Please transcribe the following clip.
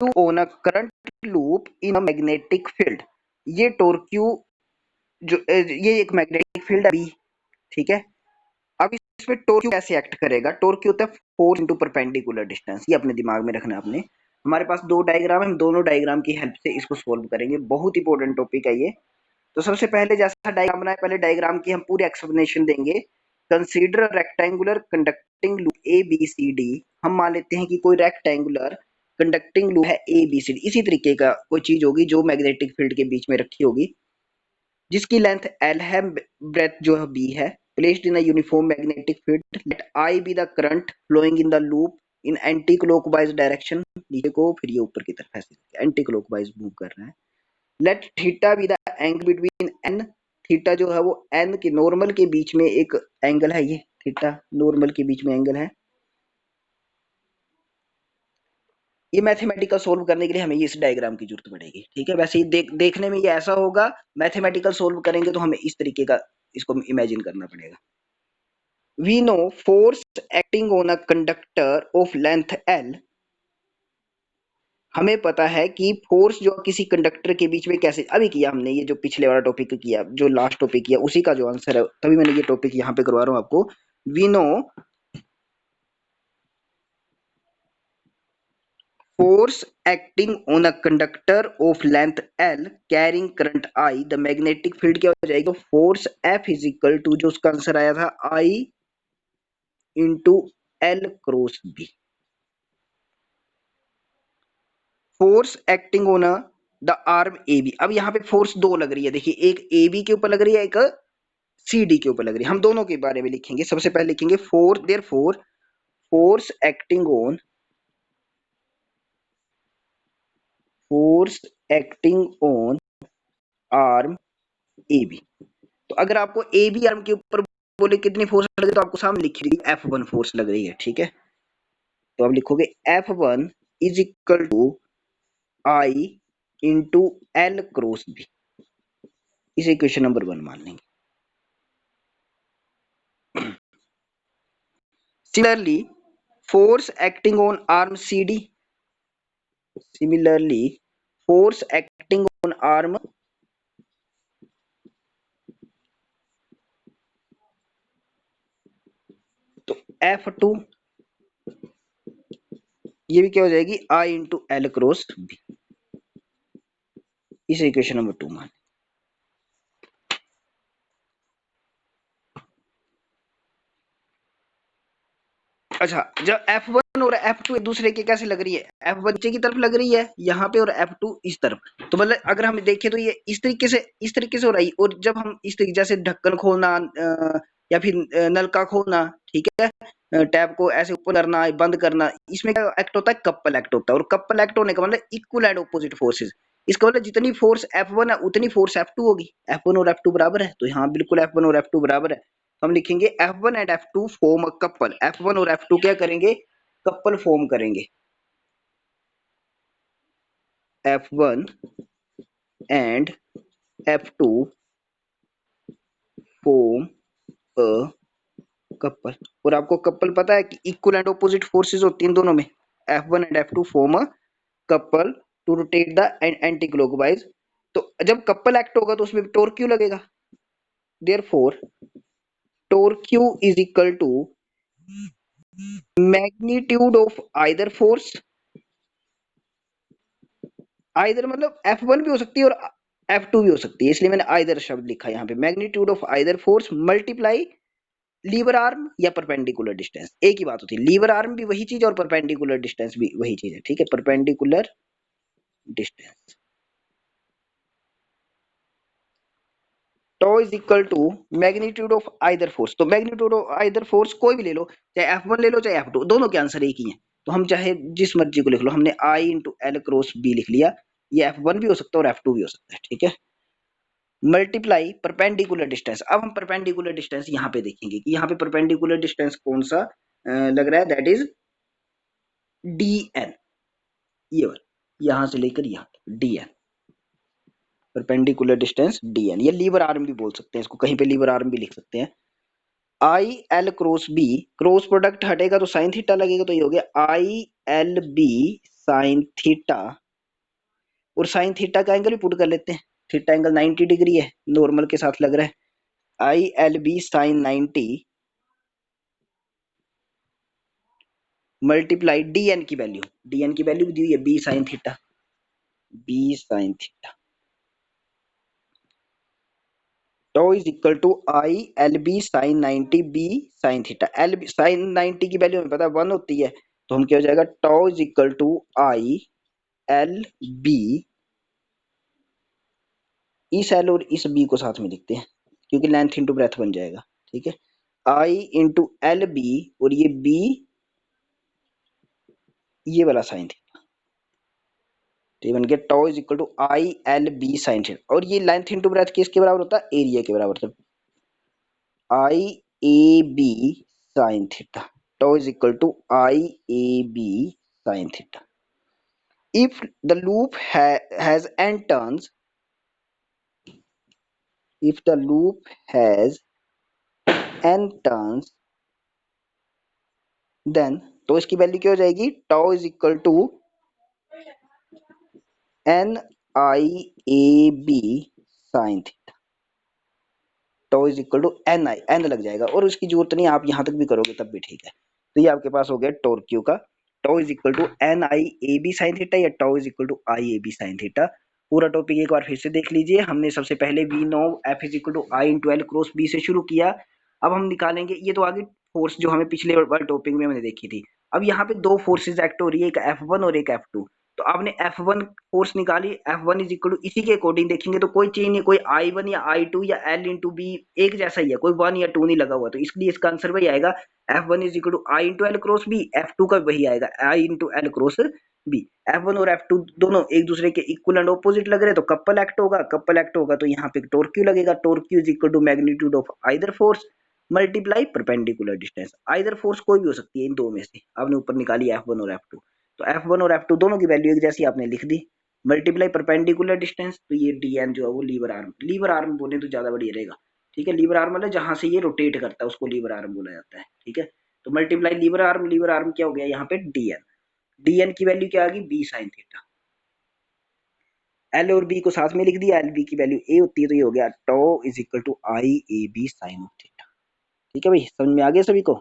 On a current loop in a magnetic field. ये torque Q जो ये एक मैग्नेटिक फील्ड है, ठीक है। अब इसमें टॉर्क क्यू कैसे एक्ट करेगा? टॉर्क क्यू होता है फोर्स इनटू परपेंडिकुलर डिस्टेंस। ये अपने दिमाग में रखना है आपने। हमारे पास दो डायग्राम है, हम दोनों डायग्राम की हेल्प से इसको सोल्व करेंगे। बहुत इंपॉर्टेंट टॉपिक है ये। तो सबसे पहले जैसा डायग्राम बनाए, पहले डायग्राम की हम पूरी एक्सप्लेनेशन देंगे। Consider rectangular conducting loop A B C D. हम मान लेते हैं कि कोई रेक्टेंगुलर कंडक्टिंग लूप है ए बी सी डी। इसी तरीके का कोई चीज होगी जो मैग्नेटिक फील्ड के बीच में रखी होगी, जिसकी लेंथ एल है, ब्रेथ जो है बी है। Placed in a uniform magnetic field, let I be the current flowing in the loop in anticlockwise direction. नीचे को फिर ये ऊपर की तरफ ऐसे एंटी क्लॉकवाइज मूव कर रहा है। Let theta be the angle between N. Theta जो है वो एन के नॉर्मल के बीच में एक एंगल है। ये थीटा नॉर्मल के बीच में एंगल है। ये मैथमेटिकल सोल्व करने के लिए हमें इस डायग्राम की जरूरत पड़ेगी, ठीक है। वैसे ही देखने में ये ऐसा होगा, मैथमेटिकल सोल्व करेंगे तो हमें इस तरीके का इसको इमेजिन करना पड़ेगा। We know force acting on a conductor of length L। हमें पता है कि फोर्स जो किसी कंडक्टर के बीच में कैसे, अभी किया हमने ये जो पिछले वाला टॉपिक किया, जो लास्ट टॉपिक किया उसी का जो आंसर है, तभी मैंने ये टॉपिक यहाँ पे करवा रहा हूँ आपको। We know force acting on a conductor of length L carrying current I, the magnetic field क्या हो जाएगी? तो force F is equal to, जो उसका आंसर आया था, I into L cross B। Force acting on the arm A B. अब यहाँ पे फोर्स दो लग रही है, देखिए, एक ए बी के ऊपर लग रही है, एक सी डी के ऊपर लग रही है। हम दोनों के बारे में लिखेंगे। सबसे पहले लिखेंगे force, there force acting on, force acting on arm A B. तो अगर आपको ए बी आर्म के ऊपर बोले कितनी फोर्स लग रही है, तो आपको सामने लिख रही है F1 फोर्स लग रही है, ठीक है। तो आप लिखोगे F1 is equal to I into L cross B. इसे इक्वेशन नंबर 1 मान लेंगे। Similarly, force acting on arm CD. Similarly, force acting on arm तो F2, ये भी क्या हो जाएगी? I into L cross B. इसे इक्वेशन नंबर 2 मान। अच्छा, जब F1 और F2 एक दूसरे के कैसे लग रही है? F1 नीचे की तरफ लग रही है यहाँ पे, और F2 इस तरफ। तो मतलब अगर हम देखें तो ये इस तरीके से हो रही है। और जब हम इस तरीके, जैसे ढक्कन खोलना या फिर नलका खोलना, ठीक है, टैप को ऐसे ऊपर करना, बंद करना, इसमें क्या एक्ट होता है? कपल एक्ट होता है। और कपल एक्ट होने का मतलब इक्वल एंड ऑपोजिट फोर्सेज। इसका मतलब जितनी फोर्स F1 है उतनी फोर्स F2 होगी। F1 और F2 बराबर है, तो यहाँ बिल्कुल F1 और F2 बराबर है। हम लिखेंगे F1 and F2 form a couple. F1 और F2 क्या करेंगे? कपल फॉर्म करेंगे। F1 and F2 form a couple. और आपको कपल पता है कि इक्वल एंड ऑपोजिट फोर्सेस होती हैं दोनों में। F1 and F2 form a couple to rotate the anticlockwise. तो जब कपल एक्ट होगा तो उसमें टॉर्क क्यू लगेगा। Therefore torque Q is equal to magnitude of either force. Either मतलब F1 भी हो सकती है और F2 भी हो सकती है, इसलिए मैंने आइदर शब्द लिखा है यहाँ पे। Magnitude of either force multiply lever arm या परपेंडिकुलर डिस्टेंस। एक ही बात होती है, लीवर आर्म भी वही चीज और परपेंडिकुलर डिस्टेंस भी वही चीज है, ठीक है। Perpendicular distance tau is equal to magnitude of either force. तो मैग्नीट्यूड ऑफ आइदर फोर्स कोई भी ले लो, चाहे F1 ले लो चाहे F2, दोनों के आंसर एक ही हैं। तो हम चाहे जिस मर्जी को लिख लो। हमने I into L cross B लिख लिया। ये F1 भी हो सकता है और F2 भी हो सकता है, ठीक है। Multiply perpendicular distance. अब हम परपेंडिकुलर डिस्टेंस यहाँ पे देखेंगे कि यहाँ पे परपेंडिकुलर डिस्टेंस कौन सा लग रहा है, दैट इज DN। ये वाला, यहाँ से लेकर यहाँ तक DN, परपेंडिकुलर डिस्टेंस DN। ये लीवर आर्म भी बोल सकते हैं इसको, कहीं पे लीवर आर्म भी लिख सकते हैं। I L cross B, cross product हटेगा तो साइन थीटा लगेगा, तो ये हो गया I L B sine theta, और साइन थीटा का एंगल भी पुट कर लेते हैं, थीटा एंगल 90 डिग्री है, नॉर्मल के साथ लग रहा है, I L B sine 90 multiply D N की वैल्यू, डी एन की वैल्यू दी हुई है B sine theta, B sine theta tau is equal to I L B sine 90 B sine theta, L B sine 90 की value हमें पता है 1 होती है, तो हम क्या हो जाएगा tau is equal to I L B, इस एल और इस बी को साथ में लिखते हैं क्योंकि लेंथ इंटू ब्रेथ बन जाएगा, ठीक है, आई इंटू एल बी और ये बी, ये वाला साइन थीटा, तो ये बन गया tau is equal to I L B sine theta, और ये लेंथ इंटू ब्रेथ किसके बराबर होता है, एरिया के बराबर होता है, I A B sine theta, tau is equal to I A B sine theta. If the loop has n turns, if the loop has n turns, then तो इसकी वैल्यू क्या हो जाएगी, tau is equal to N I A B sine theta, tau is equal to N I, N लग जाएगा और उसकी जरूरत नहीं, आप यहां तक भी करोगे तब भी ठीक है। तो ये आपके पास हो गया टोर क्यू का, tau is equal to N I A B sine theta या tau is equal to I A B sine theta. पूरा टॉपिक एक बार फिर से देख लीजिए, हमने सबसे पहले we know F is equal to I into L cross B से शुरू किया, अब हम निकालेंगे, ये तो आगे फोर्स जो हमें पिछले वाले टॉपिक में हमने देखी थी, अब यहाँ पे दो फोर्सेज एक्ट हो रही है, एक F1 और एक F2, तो आपने F1 फोर्स निकाली, F1 इज इक्वल टू इसी के अकॉर्डिंग देखेंगे तो कोई चेंज नहीं, कोई I1 या I2 या L इंटू बी एक जैसा ही है, कोई 1 या 2 नहीं लगा हुआ, तो इसलिए इसका आंसर वही आएगा, F1 is equal to I into L cross B, F2 का वही आएगा I into L cross B. F1 और F2 दोनों एक दूसरे के इक्वल एंड ऑपोजिट लग रहे हैं, तो कपल एक्ट होगा, कपल एक्ट होगा तो यहाँ पे टॉर्क क्यू लगेगा, torque Q is equal to magnitude of either force multiply perpendicular distance, either force कोई भी हो सकती है इन दो में से, आपने ऊपर निकाली F1 और F2, तो F1 और F2 दोनों की वैल्यू एक जैसी आपने लिख दी, मल्टीप्लाई परपेंडिकुलर डिस्टेंस, तो ये dn जो है वो लीवर आर्म बोले तो ज्यादा बढ़िया रहेगा, ठीक है, लीवर आर्म मतलब जहां से ये रोटेट करता है उसको लीवर आर्म बोला जाता है, ठीक है, तो मल्टीप्लाई लीवर आर्म क्या हो गया यहाँ पे dn, dn की वैल्यू क्या आ गई बी साइन थीटा, एल और बी को साथ में लिख दिया, एल बी की वैल्यू ए होती है तो ये हो गया tau is equal to I A B sine of theta, ठीक है भाई, समझ में आ गया सभी को।